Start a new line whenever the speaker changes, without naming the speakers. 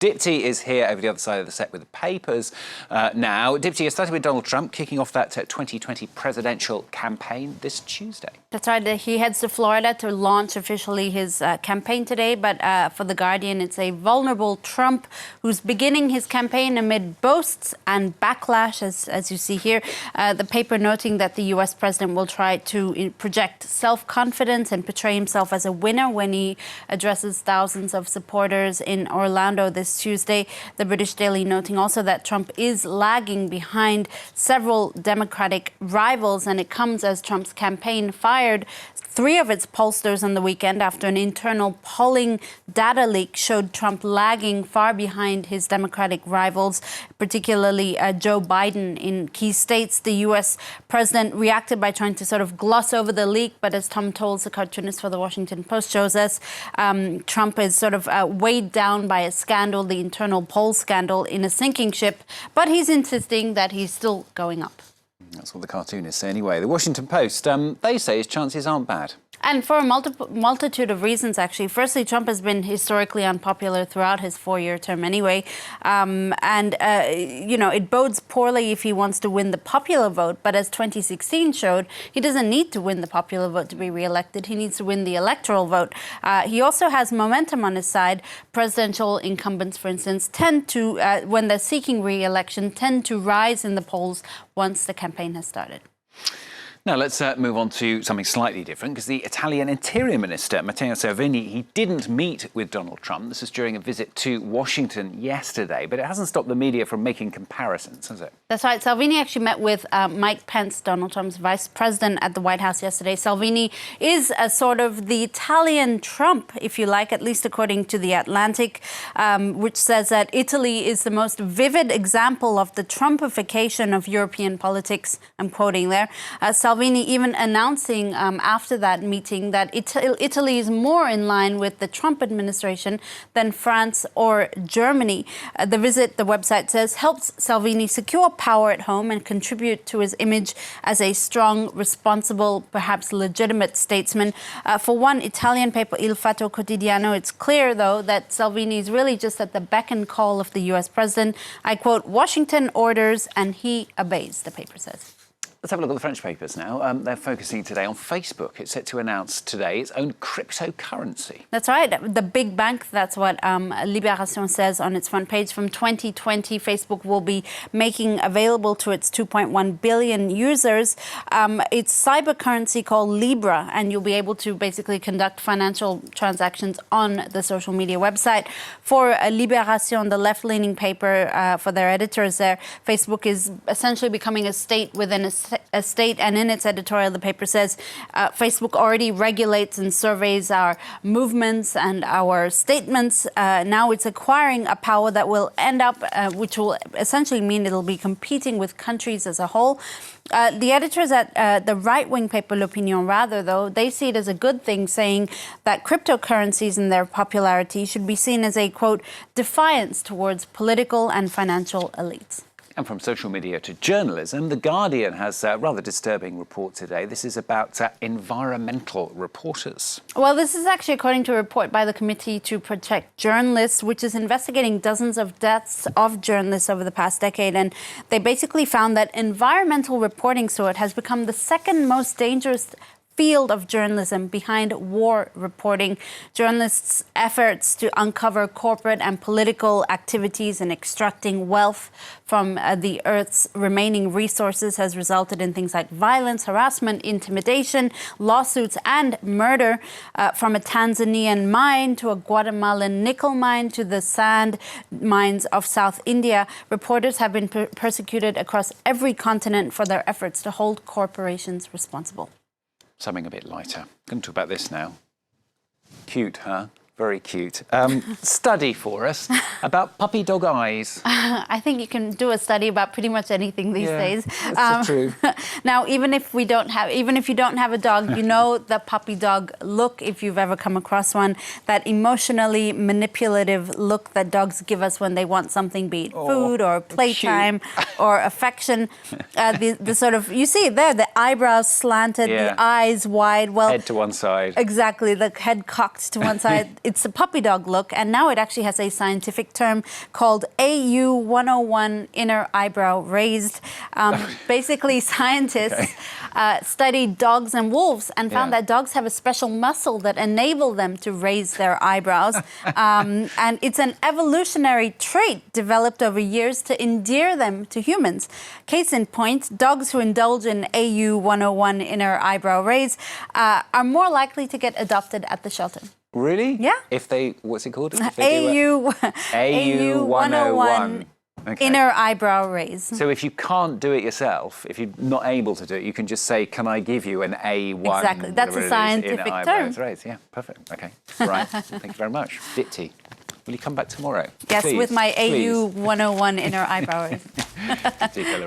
Dipti is here over the other side of the set with the papers now. Dipti, you're starting with Donald Trump kicking off that 2020 presidential campaign this Tuesday.
That's right. He heads to Florida to launch officially his campaign today. But for The Guardian, it's a vulnerable Trump who's beginning his campaign amid boasts and backlash, as you see here. The paper noting that the U.S. president will try to project self-confidence and portray himself as a winner when he addresses thousands of supporters in Orlando this Tuesday. The British Daily noting also that Trump is lagging behind several Democratic rivals, and it comes as Trump's campaign fired three of its pollsters on the weekend after an internal polling data leak showed Trump lagging far behind his Democratic rivals, particularly Joe Biden in key states. The U.S. president reacted by trying to sort of gloss over the leak, but as Tom Tolles, the cartoonist for The Washington Post, shows us, Trump is sort of weighed down by a scandal, the internal poll scandal, in a sinking ship, but he's insisting that he's still going up.
That's what the cartoonists say anyway. The Washington Post, they say his chances aren't bad.
And for a multitude of reasons, actually. Firstly, Trump has been historically unpopular throughout his four-year term anyway. It bodes poorly if he wants to win the popular vote. But as 2016 showed, he doesn't need to win the popular vote to be reelected. He needs to win the electoral vote. He also has momentum on his side. Presidential incumbents, for instance, tend to, when they're seeking re-election, tend to rise in the polls once the campaign has started.
Now, let's move on to something slightly different, because the Italian Interior Minister, Matteo Salvini, he didn't meet with Donald Trump. This was during a visit to Washington yesterday, but it hasn't stopped the media from making comparisons, has it?
That's right. Salvini actually met with Mike Pence, Donald Trump's vice president, at the White House yesterday. Salvini is a sort of the Italian Trump, if you like, at least according to The Atlantic, which says that Italy is the most vivid example of the Trumpification of European politics. I'm quoting there. Salvini even announcing after that meeting that Italy is more in line with the Trump administration than France or Germany. The visit, the website says, helps Salvini secure power at home and contribute to his image as a strong, responsible, perhaps legitimate statesman. For one Italian paper, Il Fatto Quotidiano, it's clear, though, that Salvini is really just at the beck and call of the U.S. president. I quote, Washington orders and he obeys, the paper says.
Let's have a look at the French papers now. They're focusing today on Facebook. It's set to announce today its own cryptocurrency.
That's right. The big bank, that's what Libération says on its front page. From 2020, Facebook will be making available to its 2.1 billion users its cyber currency called Libra, and you'll be able to basically conduct financial transactions on the social media website. For Libération, the left-leaning paper, for their editors there, Facebook is essentially becoming a state within a state, and in its editorial, the paper says Facebook already regulates and surveys our movements and our statements. Now it's acquiring a power that will end up, which will essentially mean it'll be competing with countries as a whole. The editors at the right-wing paper, L'Opinion, rather, though, they see it as a good thing, saying that cryptocurrencies and their popularity should be seen as a, quote, defiance towards political and financial elites.
And from social media to journalism, The Guardian has a rather disturbing report today. This is about environmental reporters.
Well, this is actually according to a report by the Committee to Protect Journalists, which is investigating dozens of deaths of journalists over the past decade. And they basically found that environmental reporting, so it has become the second most dangerous field of journalism behind war reporting. Journalists' efforts to uncover corporate and political activities and extracting wealth from the Earth's remaining resources has resulted in things like violence, harassment, intimidation, lawsuits, and murder. From a Tanzanian mine to a Guatemalan nickel mine to the sand mines of South India, reporters have been persecuted across every continent for their efforts to hold corporations responsible.
Something a bit lighter. Going to talk about this now. Cute, huh? Very cute. Study for us about puppy dog eyes.
I think you can do a study about pretty much anything these days.
That's true.
Now, even if you don't have a dog, you know the puppy dog look, if you've ever come across one, that emotionally manipulative look that dogs give us when they want something, be it food or playtime or affection. The sort of, you see it there, the eyebrows slanted, the eyes wide. Well,
head to one side.
Exactly, the head cocked to one side. it's a puppy dog look, and now it actually has a scientific term called AU101, inner eyebrow raised. Basically, scientists studied dogs and wolves and found that dogs have a special muscle that enable them to raise their eyebrows. And it's an evolutionary trait developed over years to endear them to humans. Case in point, dogs who indulge in AU101, inner eyebrow raise, are more likely to get adopted at the shelter.
Really?
Yeah.
If they, what's it called? AU101. Okay.
Inner eyebrow raise.
So if you can't do it yourself, if you're not able to do it, you can just say, can I give you an A1?
Exactly, that's a scientific term.
Raise. Yeah, perfect. Okay, right. Thank you very much. Dipti, will you come back tomorrow?
Yes,
Please.
with my
Please.
AU101 inner eyebrow raise.